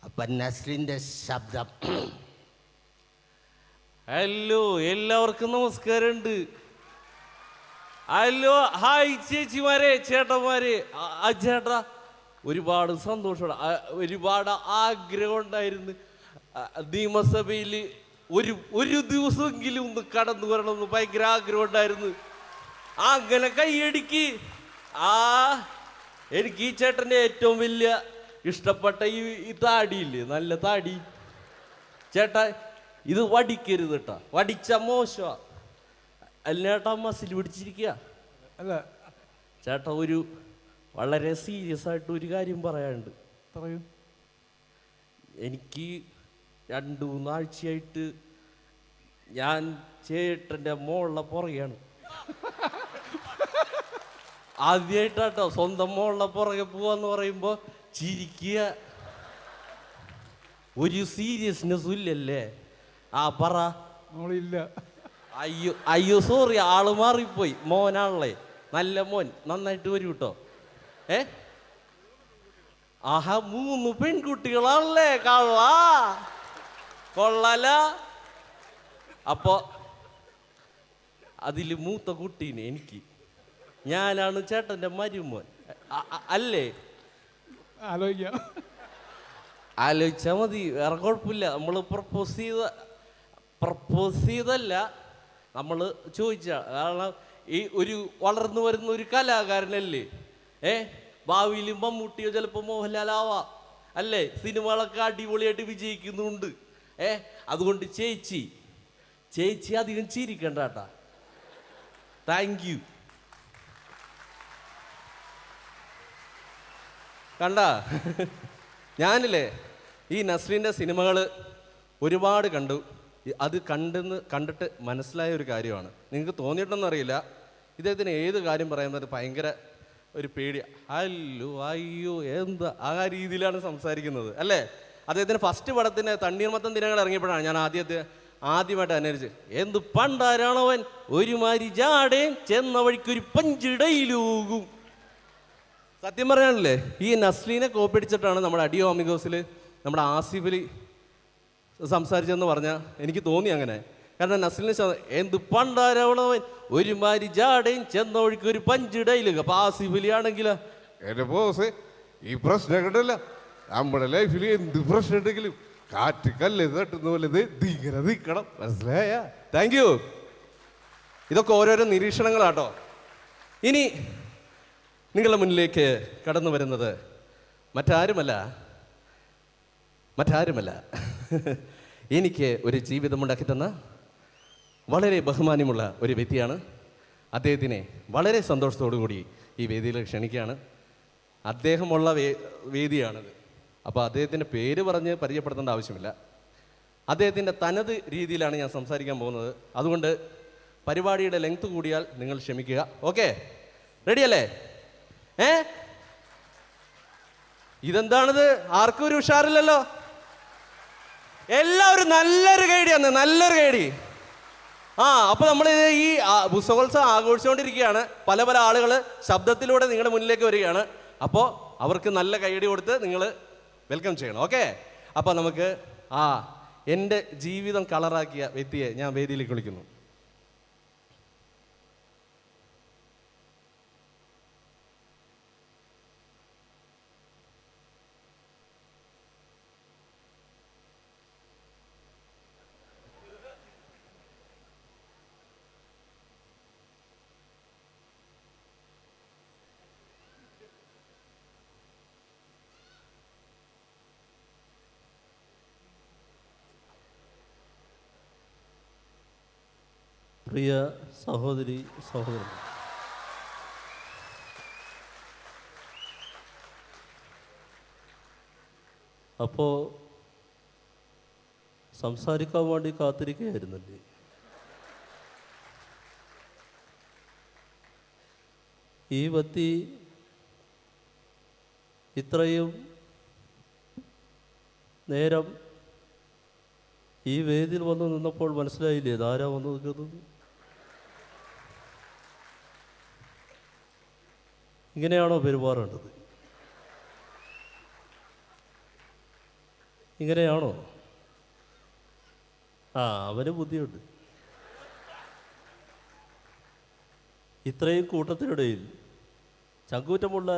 അപ്പം നസ്ലിൻ്റെ ശബ്ദം. ഹലോ, എല്ലാവർക്കും നമസ്കാരമുണ്ട്. ഹലോ, ഹായ് ചേച്ചിമാരെ, ചേട്ടന്മാരെ. ചേട്ടാ, ഒരുപാട് സന്തോഷമാണ്. ഒരുപാട് ആഗ്രഹം ഉണ്ടായിരുന്നു നിയമസഭയിൽ ഒരു ദിവസമെങ്കിലും ഒന്ന് കടന്നു വരണമെന്ന് ഭയങ്കര ആഗ്രഹം ഉണ്ടായിരുന്നു. അങ്ങനെ കൈയടിക്ക്. എനിക്ക് ഈ ചേട്ടൻ്റെ ഏറ്റവും വലിയ ഇഷ്ടപ്പെട്ട ഈ താടിയില്ലേ, നല്ല താടി. ചേട്ടാ, ഇത് വടിക്കരുത് കേട്ടാ, വടിച്ച മോശമാ. അല്ലേട്ടാ, മസിൽ പിടിച്ചിരിക്കുക. അല്ല ചേട്ടാ, ഒരു വളരെ സീരിയസ് ആയിട്ട് ഒരു കാര്യം പറയാനുണ്ട്. പറയൂ. എനിക്ക് 2-3 ആഴ്ചയായിട്ട് ഞാൻ ചേട്ടൻ്റെ മോളുടെ പുറകെയാണ്. ആദ്യമായിട്ടാട്ടോ സ്വന്തം മോളുടെ പുറകെ പോവാന്ന് പറയുമ്പോൾ ചിരിക്കുക. ഒരു സീരിയസ്നെസ്സും ഇല്ലല്ലേ? പറ. നമ്മളില്ല. അയ്യോ സോറി, ആള് മാറിപ്പോയി. മോനാണല്ലേ, നല്ല മോൻ, നന്നായിട്ട് വരും കേട്ടോ. 3 പെൺകുട്ടികളാണല്ലേ, കൊള്ളല. അപ്പോ അതില് മൂത്ത കുട്ടീനെ എനിക്ക്, ഞാനാണ് ചേട്ടൻ്റെ മരുമോൻ അല്ലേ? ആലോചിച്ചാ മതി, വേറെ കുഴപ്പമില്ല. നമ്മൾ പ്രപ്പോസ് ചെയ്തല്ല, നമ്മൾ ചോദിച്ച. കാരണം ഈ വളർന്നു വരുന്ന ഒരു കലാകാരനല്ലേ, ഭാവിയിലും മമ്മൂട്ടിയോ ചിലപ്പോൾ മോഹൻലാലാവാം അല്ലേ? സിനിമകളൊക്കെ അടിപൊളിയായിട്ട് വിജയിക്കുന്നുണ്ട്. അതുകൊണ്ട് ചേച്ചി അധികം ചിരിക്കണ്ട കേട്ടാ. Thank you. കണ്ട ഞാനില്ലേ ഈ നസ്രീൻ്റെ സിനിമകൾ ഒരുപാട് കണ്ടു. അത് കണ്ടിട്ട് മനസ്സിലായ ഒരു കാര്യമാണ്. നിങ്ങൾക്ക് തോന്നിയിട്ടൊന്നും അറിയില്ല, ഇദ്ദേഹത്തിന് ഏത് കാര്യം പറയുന്നത് ഭയങ്കര ഒരു പേടി. അയ്യോ എന്താ ആ രീതിയിലാണ് സംസാരിക്കുന്നത് അല്ലേ. അദ്ദേഹത്തിന് ഫസ്റ്റ് പടത്തിന് തണ്ണീർമത്തൻ ദിനങ്ങൾ ഇറങ്ങിയപ്പോഴാണ് ഞാൻ ആദ്യമായിട്ട് അന്വേഷിച്ച് എന്ത് പണ്ടാരാണവൻ ഒരുമാതിരി ജാടേൻ ചെന്ന വഴിക്കൊരു പഞ്ചിടയിലൂകും. സത്യം പറയാനല്ലേ ഈ നസ്രീനെ കോപ്പിടിച്ചിട്ടാണ് നമ്മുടെ അഡിയോ അമിഗോസിൽ നമ്മുടെ ആസിഫലി സംസാരിച്ചെന്ന് പറഞ്ഞാൽ എനിക്ക് തോന്നി അങ്ങനെ. കാരണം നസ്ലിനെ എന്ത് പണ്ടാരവണവൻ ഒരുമാതിരി ജാടയും ചെന്ന വഴിക്ക് ഒരു പഞ്ചിടയിലുക. അപ്പോൾ ആസിഫലി ആണെങ്കിലോ എൻ്റെ ബോസ് ഈ പ്രശ്നം കണ്ടല്ല, നമ്മുടെ ലൈഫിൽ എന്ത് പ്രശ്നം ഉണ്ടെങ്കിലും കാറ്റ് കല്ല് തട്ടുന്ന പോലെ ഇങ്ങനെ നിൽക്കണം, മനസ്സിലായ? Thank you. ഇതൊക്കെ ഓരോരോ നിരീക്ഷണങ്ങളാട്ടോ. ഇനി നിങ്ങളുടെ മുന്നിലേക്ക് കടന്നു വരുന്നത് മറ്റാരുമല്ല എനിക്ക് ഒരു ജീവിതമുണ്ടാക്കി തന്ന വളരെ ബഹുമാന്യമുള്ള ഒരു വ്യക്തിയാണ്. അദ്ദേഹത്തിനെ വളരെ സന്തോഷത്തോടു കൂടി ഈ വേദിയിൽ ക്ഷണിക്കുകയാണ്. അദ്ദേഹമുള്ള വേദിയാണിത്. അപ്പോൾ അദ്ദേഹത്തിൻ്റെ പേര് പറഞ്ഞ് പരിചയപ്പെടുത്തേണ്ട ആവശ്യമില്ല. അദ്ദേഹത്തിൻ്റെ തനത് രീതിയിലാണ് ഞാൻ സംസാരിക്കാൻ പോകുന്നത്. അതുകൊണ്ട് പരിപാടിയുടെ ലെങ്ത് കൂടിയാൽ നിങ്ങൾ ക്ഷമിക്കുക. ഓക്കെ, റെഡിയല്ലേ? ഇതെന്താണിത്? ആർക്കും ഒരു ഉഷാറില്ലല്ലോ. എല്ലാവരും നല്ലൊരു കൈഡിയാണ്, നല്ലൊരു കൈഡി. അപ്പോൾ നമ്മൾ ഈ പുസ്തകോത്സവം ആഘോഷിച്ചുകൊണ്ടിരിക്കുകയാണ്. പല ആളുകൾ ശബ്ദത്തിലൂടെ നിങ്ങളുടെ മുന്നിലേക്ക് വരികയാണ്. അപ്പോൾ അവർക്ക് നല്ല കൈഡി കൊടുത്ത് നിങ്ങൾ വെൽക്കം ചെയ്യണം. ഓക്കെ, അപ്പോൾ നമുക്ക് എൻ്റെ ജീവിതം കളറാക്കിയ വ്യക്തിയെ ഞാൻ വേദിയിലേക്ക് വിളിക്കുന്നു. പ്രിയ സഹോദരി സഹോദരൻ, അപ്പോൾ സംസാരിക്കാൻ വേണ്ടി കാത്തിരിക്കുകയായിരുന്നല്ലേ? ഈ വ്യക്തി ഇത്രയും നേരം ഈ വേദിയിൽ വന്ന് നിന്നപ്പോൾ മനസ്സിലായില്ലേ ഇതാരാ വന്ന് നിൽക്കുന്നത്? ഇങ്ങനെയാണോ പെരുമാറേണ്ടത്? ഇങ്ങനെയാണോ? അവന് ബുദ്ധിയുണ്ട്. ഇത്രയും കൂട്ടത്തിനിടയിൽ ചങ്കൂറ്റമുള്ള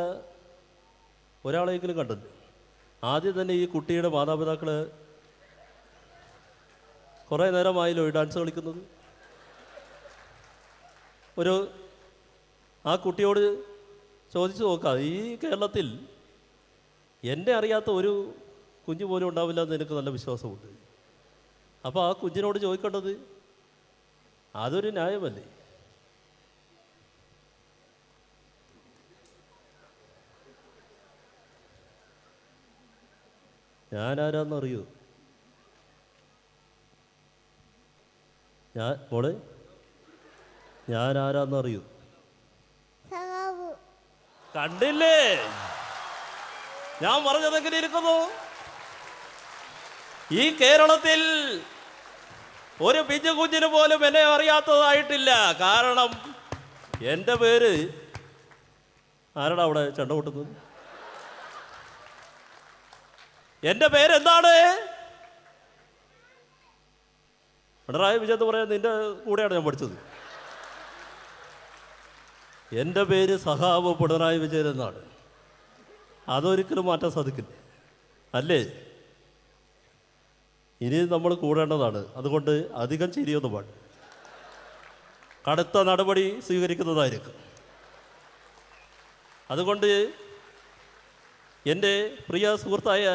ഒരാളെങ്കിലും കണ്ടല്ലോ. ആദ്യം തന്നെ ഈ കുട്ടിയുടെ മാതാപിതാക്കൾ കുറേ നേരമായല്ലോ ഈ ഡാൻസ് കളിക്കുന്നത്. ആ കുട്ടിയോട് ചോദിച്ചു നോക്കാം, ഈ കേരളത്തിൽ എന്നെ അറിയാത്ത ഒരു കുഞ്ഞു പോലും ഉണ്ടാവില്ല എന്ന് എനിക്ക് നല്ല വിശ്വാസമുണ്ട്. അപ്പോൾ ആ കുഞ്ഞിനോട് ചോദിക്കേണ്ടത് അതൊരു ന്യായമല്ലേ? ഞാനാരാന്നറിയോ? മോളെ ഞാനാരാന്നറിയോ? കണ്ടില്ലേ ഞാൻ പറഞ്ഞതെങ്ങനെ ഇരിക്കുന്നു? ഈ കേരളത്തിൽ ഒരു പിഞ്ചു കുഞ്ഞിന് പോലും എന്നെ അറിയാത്തതായിട്ടില്ല. കാരണം എൻ്റെ പേര് ആരാടാ അവിടെ ചെണ്ട കൊട്ടുന്നത്? എൻ്റെ പേരെന്താണ്? പിണറായി വിജയൻ എന്ന് പറയാൻ നിന്റെ കൂടെയാണ് ഞാൻ പഠിച്ചത്. എൻ്റെ പേര് സഖാവ് പിണറായി വിജയൻ എന്നാണ്. അതൊരിക്കലും മാറ്റാൻ സാധിക്കില്ല അല്ലേ? ഇനി നമ്മൾ കൂടേണ്ടതാണ്. അതുകൊണ്ട് അധികം ചിരിയൊന്നും പാടില്ല. കടുത്ത നടപടി സ്വീകരിക്കുന്നതായിരിക്കും. അതുകൊണ്ട് എൻ്റെ പ്രിയ സുഹൃത്തായ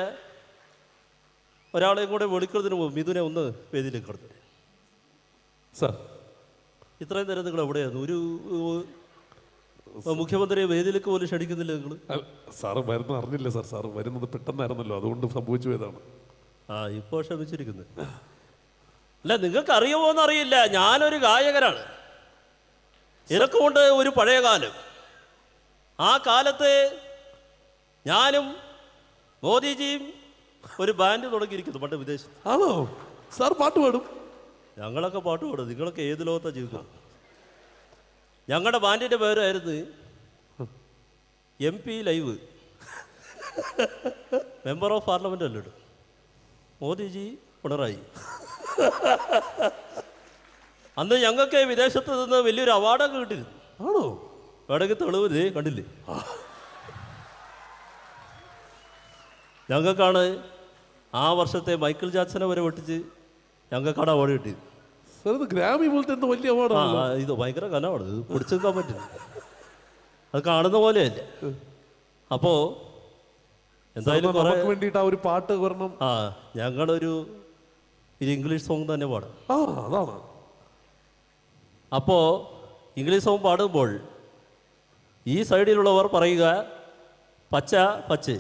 ഒരാളെയും കൂടെ വിളിക്കുന്നതിന് മുമ്പ് മിഥുനെ ഒന്ന് വേദിയിലേക്ക് കടന്നു. സാർ, ഇത്രയും നേരം നിങ്ങൾ എവിടെയായിരുന്നു? ഒരു മുഖ്യമന്ത്രിയെ വേദിയിലേക്ക് പോലും ക്ഷണിക്കുന്നില്ല നിങ്ങൾ. സാറ് വരുന്നത് അറിഞ്ഞില്ല സാർ. സാറ് വരുന്നത് പെട്ടെന്നായിരുന്നല്ലോ, അതുകൊണ്ട് സംഭവിച്ചു പോയതാണ്. ആ ഇപ്പോൾ ക്ഷമിച്ചിരിക്കുന്നത്. അല്ല നിങ്ങൾക്ക് അറിയുമോ എന്നറിയില്ല, ഞാനൊരു ഗായകനാണ്. എനക്കുമുണ്ട് ഒരു പഴയ കാലം. ആ കാലത്ത് ഞാനും മോദിജിയും ഒരു ബാൻഡ് തുടങ്ങിയിരിക്കുന്നു പണ്ട് വിദേശത്ത്. ആണോ സാർ? പാട്ട് പാടും? ഞങ്ങളൊക്കെ പാട്ട് പാടും. നിങ്ങളൊക്കെ ഏത് ലോകത്താണ് ജീവിക്കുന്നത്? ഞങ്ങളുടെ ബാൻഡിൻ്റെ പേരായിരുന്നു MP live. Member of parliament അല്ലേ മോദിജി പിണറായി. അന്ന് ഞങ്ങൾക്ക് വിദേശത്ത് നിന്ന് വലിയൊരു അവാർഡൊക്കെ കിട്ടിയിരുന്നു. ആണോ? വേണമെങ്കിൽ തെളിവ് ഇതേ കണ്ടില്ലേ. ഞങ്ങൾക്കാണ് ആ വർഷത്തെ മൈക്കിൾ ജാക്സനെ വരെ വെട്ടിച്ച് ഞങ്ങൾക്കാണ് അവാർഡ് കിട്ടിയത്. സാർ ഇത് ഗ്രാമി പോലത്തെ എന്തോ വലിയ അവാർഡാണ്. ഇത് ഭയങ്കര കനമാണ്, ഇത് പിടിച്ചെടുക്കാൻ പറ്റില്ല. അത് കാണുന്ന പോലെയല്ലേ. അപ്പോൾ എന്തായാലും നമുക്ക് വേണ്ടിയിട്ട് ആ ഒരു പാട്ട് വരണം. ഞങ്ങളൊരു ഇംഗ്ലീഷ് സോങ് തന്നെ പാടാം. അതാണ്. അപ്പോൾ ഇംഗ്ലീഷ് സോങ് പാടുമ്പോൾ ഈ സൈഡിലുള്ളവർ പറയുക പച്ച പച്ച്,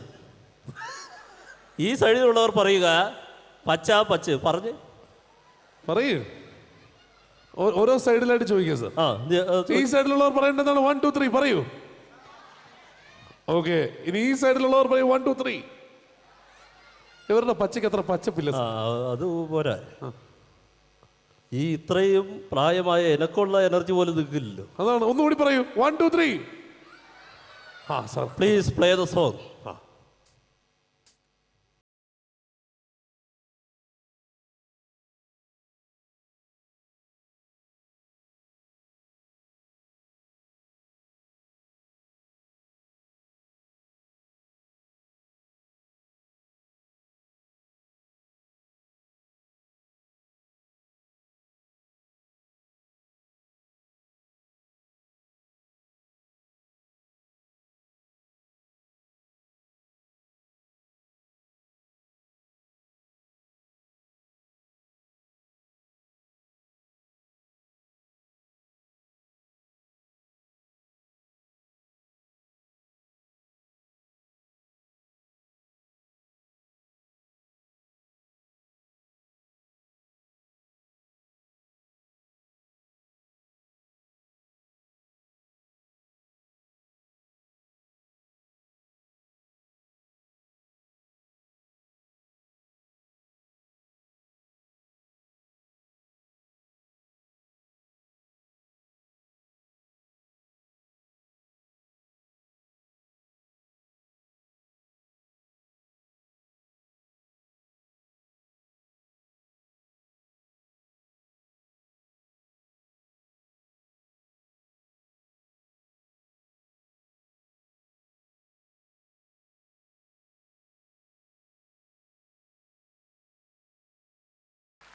ഈ സൈഡിലുള്ളവർ പറയുക പച്ച പച്ച്. പറഞ്ഞ് പറയൂ. ഓരോ സൈഡിലായിട്ട് ചോദിക്കുക സാർ. ഈ സൈഡിലുള്ളവർ പറയേണ്ടതാണ് 1 2 3 പറയൂ. ഓക്കെ, ഇനി ഈ സൈഡിലുള്ളവർ പറയൂ 1 2 3. ഇവരുടെ പച്ചയ്ക്ക് അത്ര പച്ചപ്പില്ല. അത് പോരാ. ഈ ഇത്രയും പ്രായമായ എനക്കുള്ള എനർജി പോലും നിൽക്കില്ലല്ലോ. അതാണ്. ഒന്നുകൂടി പറയൂ 1 2 3. Sir please play the song.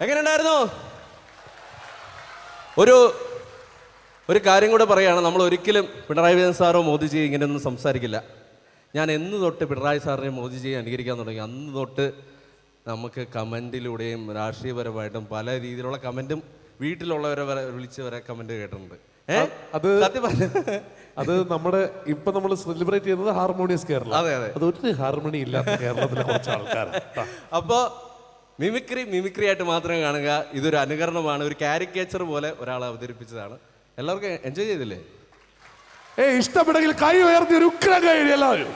എങ്ങനെയുണ്ടായിരുന്നു? ഒരു കാര്യം കൂടെ പറയുകയാണ്. നമ്മൾ ഒരിക്കലും പിണറായി വിജയൻ സാറോ മോദിജി ഇങ്ങനെയൊന്നും സംസാരിക്കില്ല. ഞാൻ എന്ന് തൊട്ട് പിണറായി സാറിനെ മോദിജിയെ അനുകരിക്കാൻ തുടങ്ങി അന്ന് തൊട്ട് നമുക്ക് കമൻറ്റിലൂടെയും രാഷ്ട്രീയപരമായിട്ടും പല രീതിയിലുള്ള കമൻറ്റും വീട്ടിലുള്ളവരെ വരെ വിളിച്ച് വരെ കമൻറ്റ് കേട്ടിട്ടുണ്ട്. സത്യം അത് നമ്മുടെ ഇപ്പൊ നമ്മൾ സെലിബ്രേറ്റ് ചെയ്യുന്നത് ഹാർമോണിയസ് കേരള. അതെ അതെ, അത് ഒരു ഹാർമണി ഇല്ലാത്ത കേരളത്തിലെ കുറച്ച് ആൾക്കാർ. അപ്പോൾ മിമിക്രി ആയിട്ട് മാത്രമേ കാണുക. ഇതൊരു അനുകരണമാണ്, ഒരു കാരിക്കേച്ചർ പോലെ ഒരാൾ അവതരിപ്പിച്ചതാണ്. എല്ലാവർക്കും എൻജോയ് ചെയ്തില്ലേ? ഇഷ്ടപ്പെട്ടെങ്കിൽ കൈ ഉയർത്തി ഒരു ഉഗ്രം കൈയടി എല്ലാവരും.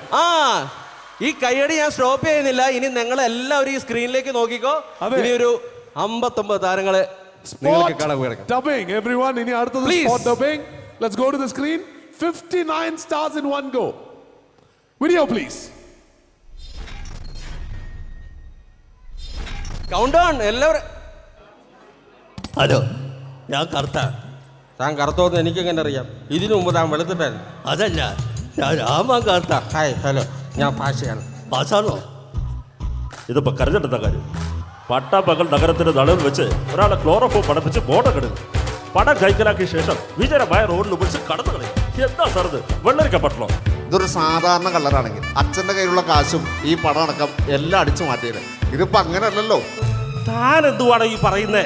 ഈ കൈയടി ഞാൻ സ്റ്റോപ്പ് ചെയ്യുന്നില്ല. ഇനി നിങ്ങൾ എല്ലാവരും ഈ സ്ക്രീനിലേക്ക് നോക്കിക്കോ. ഇനി ഒരു 59 താരങ്ങളെ നിങ്ങൾക്ക് കാണാൻ. Dubbing everyone. ഇനി അടുത്തത് spot dubbing. Let's go to the screen. 59 stars in one go. Video please. Countdown എല്ലാവരും. ഹലോ, ഞാൻ കറുത്ത. താൻ കറുത്തോന്ന് എനിക്കെങ്ങനെ അറിയാം? ഇതിനു മുമ്പ് താൻ വെളുത്തിട്ടായിരുന്നു. അതല്ല, ഞാൻ രാമാൻ കറുത്ത. ഹായ്, ഹലോ, ഞാൻ പാഷയാണ്. പാസ്സാണോ? ഇതിപ്പോൾ കരുതേണ്ട കാര്യം. പട്ടാപ്പകൽ നഗരത്തിന്റെ നടുവിൽ വെച്ച് ഒരാളെ ക്ലോറോഫോം പടപ്പിച്ച് ബോട്ടക്കെടുക്കും. പടം കൈക്കലാക്കിയ ശേഷം വിജയമായ റോഡിൽ ഉപയോഗിച്ച് കടന്നു കളയും. എന്താ സാർ ഇത്? വെള്ളരിക്കപ്പെട്ടോ? ഇതൊരു സാധാരണ കളറാണെങ്കിൽ അച്ഛൻ്റെ കയ്യിലുള്ള കാശും ഈ പടം അടക്കം എല്ലാം അടിച്ചു മാറ്റിയത്. ഇതിപ്പോൾ അങ്ങനെയല്ലല്ലോ. താൻ എന്തുവാണ് ഈ പറയുന്നേ?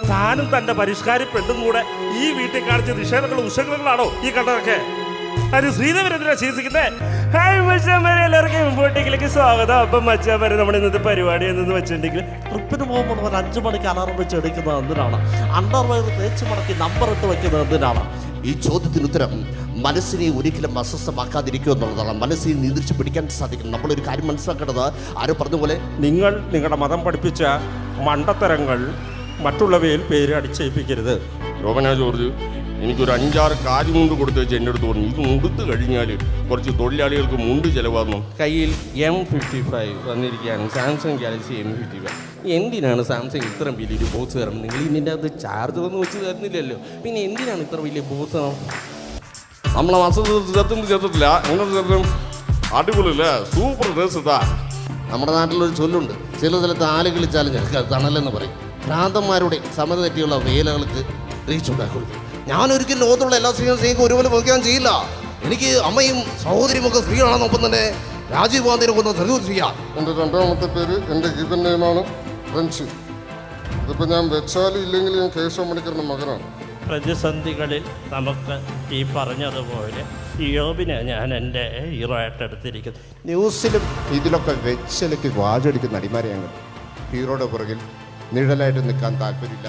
താനും തന്റെ പരിഷ്കാരി പെണ്ണും കൂടെ ഈ വീട്ടിൽ കാണിച്ച നിഷേധങ്ങളും ഉഷകളാണോ ഈ കണ്ടതൊക്കെ? അത് ശ്രീദേവരെന്തിനാ ചികിത്സിക്കുന്നേ? ഹായ് മച്ചാമാരെ, എല്ലാവർക്കും ഇമ്പോർട്ടിലേക്ക് സ്വാഗതം. അപ്പം മച്ചാമാരെ, നമ്മുടെ ഇന്നത്തെ പരിപാടി എന്തെന്ന് വെച്ചിട്ടുണ്ടെങ്കിൽ ട്രിപ്പിന് പോകുമ്പോൾ ഒരു 5 മണിക്ക് അലാറം വെച്ച് എടുക്കുന്നത് എന്തിനാണ്? അണ്ടർവെയർ തേച്ച് മടക്കി നമ്പർ ഇട്ട് വെക്കുന്നത് എന്തിനാണ്? ഈ ചോദ്യത്തിന് ഉത്തരം മനസ്സിനെ ഒരിക്കലും അസ്വസ്ഥമാക്കാതിരിക്കുക എന്നുള്ളതാണ്. മനസ്സിനെ നിയന്ത്രിച്ച് പിടിക്കാൻ സാധിക്കും. നമ്മളൊരു കാര്യം മനസ്സിലാക്കേണ്ടത്, ആരോ പറഞ്ഞ പോലെ, നിങ്ങൾ നിങ്ങളുടെ മതം പഠിപ്പിച്ച മണ്ടത്തരങ്ങൾ മറ്റുള്ളവയിൽ പേര് അടിച്ചേൽപ്പിക്കരുത്. രോമന ജോർജ്, എനിക്കൊരു 5-6 കാര്യം കൊടുത്തു വെച്ച് എൻ്റെ അടുത്ത് പറഞ്ഞു, ഇത് മുടുത്ത് കഴിഞ്ഞാൽ കുറച്ച് തൊഴിലാളികൾക്ക് മുണ്ട് ചിലവാകുന്നു. കയ്യിൽ M55 വന്നിരിക്കുകയാണ്, സാംസങ് ഗാലക്സി M55. എന്തിനാണ് സാംസങ് ഇത്ര വലിയൊരു ബോക്സ് തരണം? നിങ്ങൾ ഇതിൻ്റെ അകത്ത് ചാർജർ ഒന്നും വെച്ച് തരുന്നില്ലല്ലോ, പിന്നെ എന്തിനാണ് ഇത്ര വലിയ ബോക്സ്? നമ്മളെ മാസത്തിൽ ചേർത്തിട്ടില്ല, എങ്ങനെ ചേർത്തും അടിപൊളിയല്ലേ, സൂപ്പർ ഡ്രസ്സാ. നമ്മുടെ നാട്ടിലൊരു ചൊല്ലുണ്ട്, ചില സ്ഥലത്ത് ആല് കളിച്ചാലും ഞങ്ങൾക്ക് തണലെന്ന് പറയും. ഭ്രാന്തന്മാരുടെ സമത തെറ്റിയുള്ള വേലകൾക്ക് റീച്ച് ഉണ്ടാക്കരുത്. ഞാനൊരിക്കലും ലോകത്തുള്ള എല്ലാ സ്ത്രീകളും ഒരുപോലെ നോക്കാൻ ചെയ്യില്ല. എനിക്ക് അമ്മയും സഹോദരിയും ഒക്കെ സ്ത്രീകളാണെന്നൊപ്പം തന്നെ രാജീവ് ഗാന്ധിനെ കൊന്ന തെരഞ്ഞെടുപ്പ് ചെയ്യാം. എൻ്റെ രണ്ടാമത്തെ പേര് എൻ്റെ ഗീതൻ നെയിമാണ് ഫ്രഞ്ച്. ഇതിപ്പോൾ ഞാൻ വെച്ചാലും ഇല്ലെങ്കിൽ ഞാൻ കേശവ മണിക്കറിൻ്റെ മകനാണ്. പ്രതിസന്ധികളിൽ നമുക്ക് ഈ പറഞ്ഞതുപോലെ യോബിനെ ഞാൻ എൻ്റെ ഹീറോ ആയിട്ട് എടുത്തിരിക്കുന്നു. ന്യൂസിലും ഇതിലൊക്കെ വെച്ചലക്ക് വാചടിക്കുന്ന നടിമാരെ ഞങ്ങൾ ഹീറോയുടെ പുറകിൽ നിഴലായിട്ട് നിൽക്കാൻ താല്പര്യമില്ല.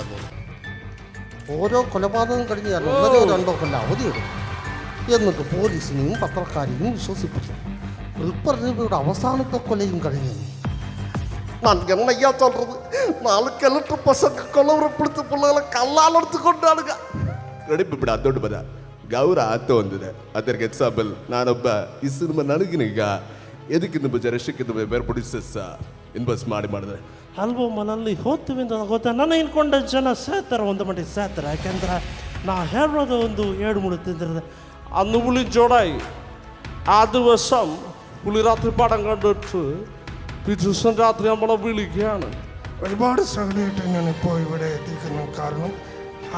ഓരോ കൊലപാതകം കഴിഞ്ഞ് 1-2 കൊല്ലം അവധിയെടുക്കും. എന്നിട്ട് പോലീസിനെയും പത്രക്കാരെയും വിശ്വസിപ്പിച്ചു. റിപ്പർയുടെ അവസാനത്തെ കൊലയും കഴിഞ്ഞു. நான் என்னையா சொல்றது, 4 கிலோமீட்டர் பசங்க கொலவரப்படுத்த பிள்ளைகளை கல்லால் எடுத்து கொண்டாடுங்க. ನಡಿಬಿಡ ದೊಡ್ಡ ಬದ ಗೌರ ಆತ ಒಂದಿದೆ. ಅದಕ್ಕೆ ಎಕ್ಸಾಂಪಲ್, ನಾನೊಬ್ಬ ಈ ಸಿನಿಮಾ ನನಗಿನೀಗ ಎದಕ್ಕಿಂತ ರಶಕ್ಕಿಂತ ಬೇರ್ಪಡಿಸ ಇನ್ವೆಸ್ಟ್ ಮಾಡಿದೆ. ಆಲ್ಬಮ್ನಲ್ಲಿ ಹೋಗ್ತೀವಿ ಅಂತ ಗೊತ್ತಾ, ನನ್ನ ಇನ್ಕೊಂಡ ಜನ ಸೇರ್ತಾರೆ, ಒಂದು ಮಟ್ಟಿಗೆ ಸೇರ್ತಾರೆ. ಯಾಕೆಂದ್ರೆ ನಾ ಹೇಳೋದು ಒಂದು 7-3 ತಿಂದಿರದೆ അന്ന് പുള്ളി ജോടായി. ആ ദിവസം പുള്ളി രാത്രി പടം കണ്ടിട്ട് പിറ്റേ ദിവസം രാത്രി നമ്മളെ വിളിക്കുകയാണ്. ഒരുപാട് സ്ട്രഗിൾ ചെയ്തിട്ട് തന്നെയാണ് ഇപ്പോൾ ഇവിടെ എത്തിക്കുന്നത്. കാരണം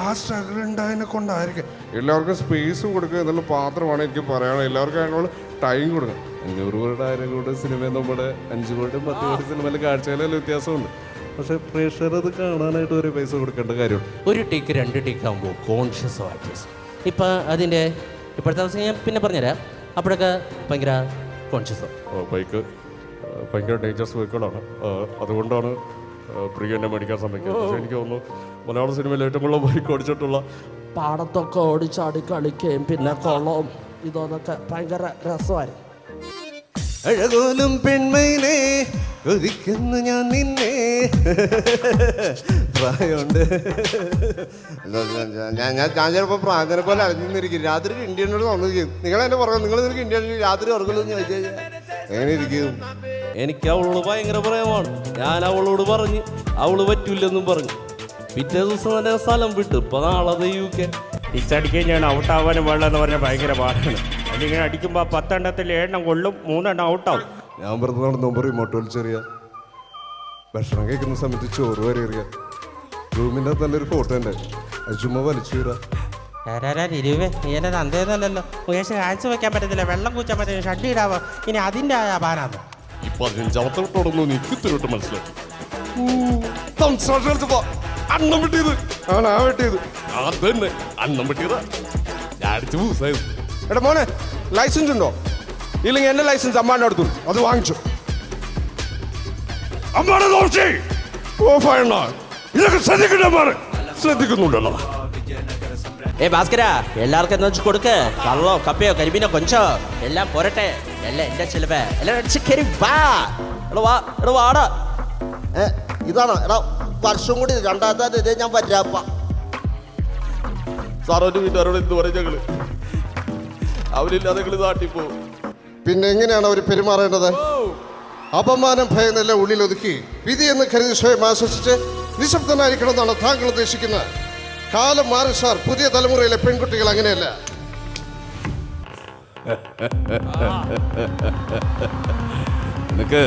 ആ സ്ട്രഗിൾ ഉണ്ടായതിനെ കൊണ്ടായിരിക്കും. എല്ലാവർക്കും സ്പേസ് കൊടുക്കുക എന്നുള്ള പാത്രമാണ് എനിക്ക് പറയാനുള്ളത്. എല്ലാവർക്കും അതിനുള്ള ടൈം കൊടുക്കണം. 500 കോടി 1000 കോടി സിനിമ നമ്മുടെ 5 കോടി 10 കോടി സിനിമയിൽ കാഴ്ചയിലും വ്യത്യാസമുണ്ട്. പക്ഷെ പ്രേക്ഷകർ അത് കാണാനായിട്ട് ഒരു പൈസ കൊടുക്കേണ്ട കാര്യമുണ്ട്. ഒരു ടേക്ക് 2 ടേക്ക് ആകുമ്പോൾ കോൺഷ്യസ് ആർട്ടിസ്റ്റ്. ഇപ്പം അതിൻ്റെ ഇപ്പോഴത്തെ അവസ്ഥ ഞാൻ പിന്നെ പറഞ്ഞുതരാം. അപ്പോഴൊക്കെ ഭയങ്കര കോൺഷ്യസ്. ബൈക്ക് ഭയങ്കര ഡേഞ്ചറസ് ബൈക്കുകളാണ്. അതുകൊണ്ടാണ് പ്രിയ എന്നെ മേടിക്കാൻ ശ്രമിക്കുന്നത്. പക്ഷേ എനിക്ക് തോന്നുന്നു മലയാള സിനിമയിൽ ഏറ്റവും കൂടുതൽ ബൈക്ക് ഓടിച്ചിട്ടുള്ള പാടത്തൊക്കെ ഓടിച്ചാടി കളിക്കുകയും പിന്നെ കുളവും ഇതൊക്കെ ഭയങ്കര രസമായിരുന്നു. അഴകോലും പെൺമയിലേ കൊതിക്കുന്നു ഞാൻ നിന്നെ. പ്രായമുണ്ട്. ഞാൻ ചിലപ്പോൾ പ്രാർത്ഥന പോലെ അറിഞ്ഞിരിക്കും. രാത്രി ഇന്ത്യനോട് വന്നിരിക്കും. നിങ്ങളെന്നെ പറയാം, നിങ്ങൾ നിനക്ക് ഇന്ത്യയിൽ രാത്രി ഉറങ്ങുമെന്ന് ചോദിച്ചാൽ എങ്ങനെ ഇരിക്കും? എനിക്ക് അവളോട് ഭയങ്കര പ്രേമമാണ്. ഞാൻ അവളോട് പറഞ്ഞ് അവള് പറ്റൂലെന്നും പറഞ്ഞു. പിറ്റേ ദിവസം തന്നെ സ്ഥലം വിട്ടു. ഇപ്പൊ നാളെ UK. സിക്സ് അടിക്കാൻ ഞാൻ ഔട്ടാവാനും പാടില്ലെന്ന് പറഞ്ഞാൽ ഭയങ്കര പാടാണ്. അതിങ്ങനെ അടിക്കുമ്പോൾ 10 എണ്ണത്തിൽ 7 എണ്ണം കൊള്ളും, 3 എണ്ണം ഔട്ടാവും. ഞാൻ വെറുതെ നടന്നുമ്പോൾ റിമോട്ട് വലിച്ചെറിയാം. ഭക്ഷണം കഴിക്കുന്ന സമയത്ത് ചോറ് വരെ എറിയാം. റൂമിൻ്റെ അകത്ത് നല്ലൊരു ഫോട്ടോ ഉണ്ട്, അത് ചുമ്മാ വലിച്ചു വിടാം. നീ എന്നെ തന്തേന്നല്ലോ മുകേഷ് കാഴ്ച വെക്കാൻ പറ്റത്തില്ല. വെള്ളം കൂച്ചാൻ പറ്റില്ല, ഷഡ്ഡി ഇടാവോ? ഇനി അതിൻ്റെ ആപാനാണ്. ഇപ്പൊ 15ാമത്തെ വിട്ടോടൊന്നും എനിക്ക് തിരിട്ട് മനസ്സിലാക്കി. അണ്ണം വെട്ടിയത് ആണ്. ആ വെട്ടിയത് അതന്നെ അന്നം വെട്ടിയതാ. ഞാൻ അടിച്ച് പൂസായത്. എടാ മോനെ, ലൈസൻസ് ഉണ്ടോ? ഇല്ലെങ്കിൽ എന്റെ ലൈസൻസ് അമ്മാൻ്റെ അടുത്തു, അത് വാങ്ങിച്ചു. അമ്മാണ് ദോഷി ഓഫായണ ഇതൊക്കെ ശ്രദ്ധിക്കണ്ടേ? ശ്രദ്ധിക്കുന്നുണ്ടല്ലോ. ഭാസ്കര, എല്ലാവർക്കും എന്താ വെച്ച് കൊടുക്ക്. കള്ളോ കപ്പയോ കരിമീനോ കൊഞ്ചോ എല്ലാം പോരട്ടെ. എല്ലാം എൻ്റെ ചിലവ്. എല്ലാം വാടാ. ഇതാണ് എടാ, വർഷം കൂടി 2-ാമത്തെ ഇതേ ഞാൻ വരാപ്പ. സാറോന്റെ വീട്ടുകാരോട് എന്ത് പറയും? ഞങ്ങള് അവരില്ലാതെ ഞങ്ങള് നാട്ടിപ്പോ. പിന്നെ എങ്ങനെയാണ് അവർ പെരുമാറേണ്ടത്? അപമാനം ഭയന്നല്ല ഉള്ളിൽ ഒതുക്കി വിധി എന്ന് കരുതി സ്വയം ആശ്വസിച്ച് നിശബ്ദനായിരിക്കണം എന്നാണ് താങ്കൾ ഉദ്ദേശിക്കുന്നത്. കാലം മാറി സാർ. പുതിയ തലമുറയിലെ പെൺകുട്ടികൾ അങ്ങനെയല്ല. നിനക്ക്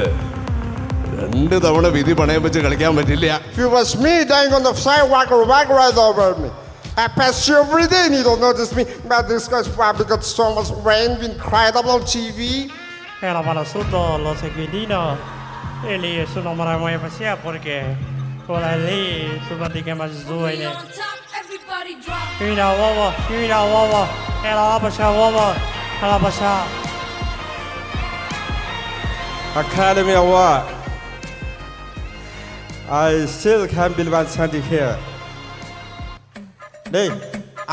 2 തവണ വിധി പണയം വെച്ച് കളിക്കാൻ പറ്റില്ല. If it was me dying on the sidewalk or walk right over me, I pass you every day and you don't notice me. But this guy's probably got so much rain, been cried about on TV. Era para asunto los inquilinos. Él y eso no me voy a pasar porque 过来嘞，不把这个嘛是做的。 On top, everybody drop. 遇到我，遇到我，哎老不下我，哎老不下。Academy Award. I still can't believe I'm standing here. டேய்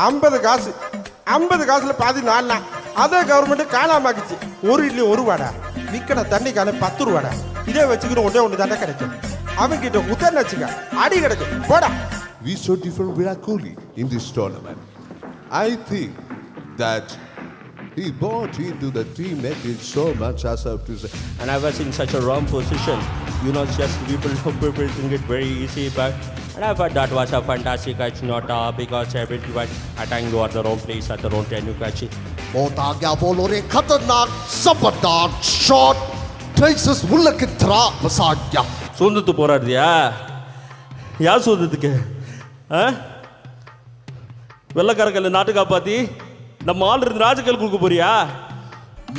50 காசுல பாதி நாலா அதே கவர்மெண்ட் காணாமாக்கிச்சு ஒரு இட்லி ஒரு வடை விற்கிற தண்ணிக்கான 10 ரூபாடா இதே வச்சுக்கிட்டு ஒன்று தானே கிடைக்கும் அவங்க கிட்ட உத்தரன்னு வச்சுக்க அடி கிடைக்கும் போடா. We so different Virat Kohli in this tournament. I think that he bought into the team that is so much as up to say. And I was in such a wrong position. You know, just people think it very easy, but and I thought that was a fantastic catch, not because everyone attacking you at the wrong place at the wrong time you catch it. बहुत आ गया बॉल और एक खतरनाक जबरदस्त शॉट टेक्सास मुल्ला की तरह मसा गया. சுதந்திரத்து போராடுறியா? யார் சுதந்திரத்துக்கு? வெள்ளக்காரர்கள் நாட்டு காப்பாத்தி நம்ம ஆள் இருந்து ராஜக்கல் கொடுக்க போறியா?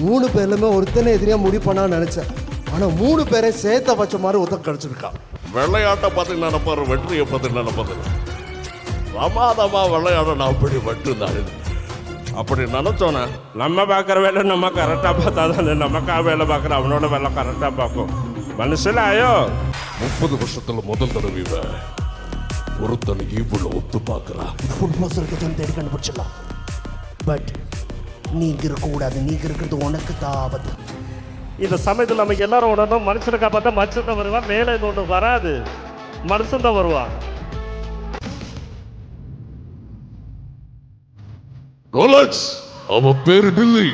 3 பேர்லுமே ஒருத்தனை எதிரியா முடிவு பண்ணா நினைச்சேன். ஆனா 3 பேரை சேர்த்த வச்ச மாதிரி ஒருத்தன் கிடைச்சிருக்கான். விளையாட்டை பார்த்து நினைப்பாரு, வெற்றியை பார்த்து நினைப்பாரு. பிரமாதமா விளையாட நான் அப்படி வெட்டுனாரு. அப்படி நினைச்சோன்னே நம்ம பார்க்குற வேலை நம்ம கரெக்டாக பார்த்தா தானே நமக்காக வேலை பார்க்குற அவனோட வேலை கரெக்டாக பார்க்கும். மனுஷனாயோ 30 வருஷத்துல முதல் தடவை ஒருத்தன் இவ்வளவு ஒத்து பார்க்கறான். ஃபுல் மோசருக்கு தேடி கண்டுபிடிச்சிடலாம். பட் நீங்க இருக்கக்கூடாது, நீங்க இருக்கிறது உனக்கு தான் ஆபத்து. இந்த சமயத்தில் நமக்கு எல்லாரும் உடனும் மனுஷனை காப்பாற்ற மனுஷன் தான் வருவான், மேலே ஒன்று வராது, மனுஷன் தான் வருவான். ரோலக்ஸ் அவன் பேரு டில்லி.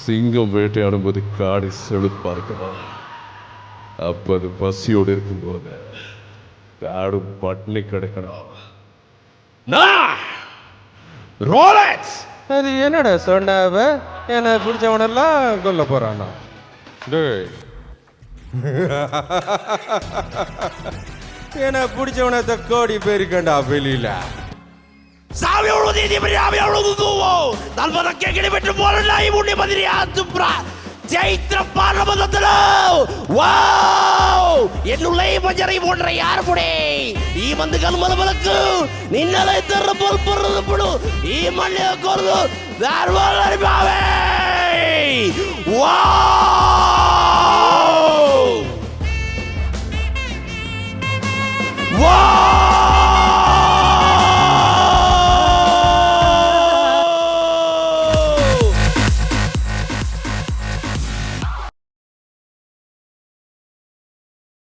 சிங்கம் வேட்டையாடும் போது காடி செழுப்பா இருக்கலாம். அப்ப அது பசியோடு இருக்கும்போது காடு பட்னி கிடைக்கணும். ரோலக்ஸ் அது என்னடா சொன்னாவ என்னை பிடிச்சவனெல்லாம் கொல்ல போறானா? டேய் என்னை பிடிச்சவனத்தை கோடி பேருக்கண்டா வெளியில. Sabe uno di Briavi uno di tuo. Dal che che metto buono là i mundi madriato bra. Jaitra parramadalo. Wow! என்னுள்ளே பஜரை போன்ற யார் புடே ಈ ಮಂದಿ ಕಲ್ಮಲ ಬಲಕು ನಿನ್ನಲ ಇತರ ಬಲ್ ಬರದು ಬಿಡು ಈ ಮಣ್ಣೆ ಕೊರದು ದಾರ್ವಾಲ ಬಾವೆ. Wow!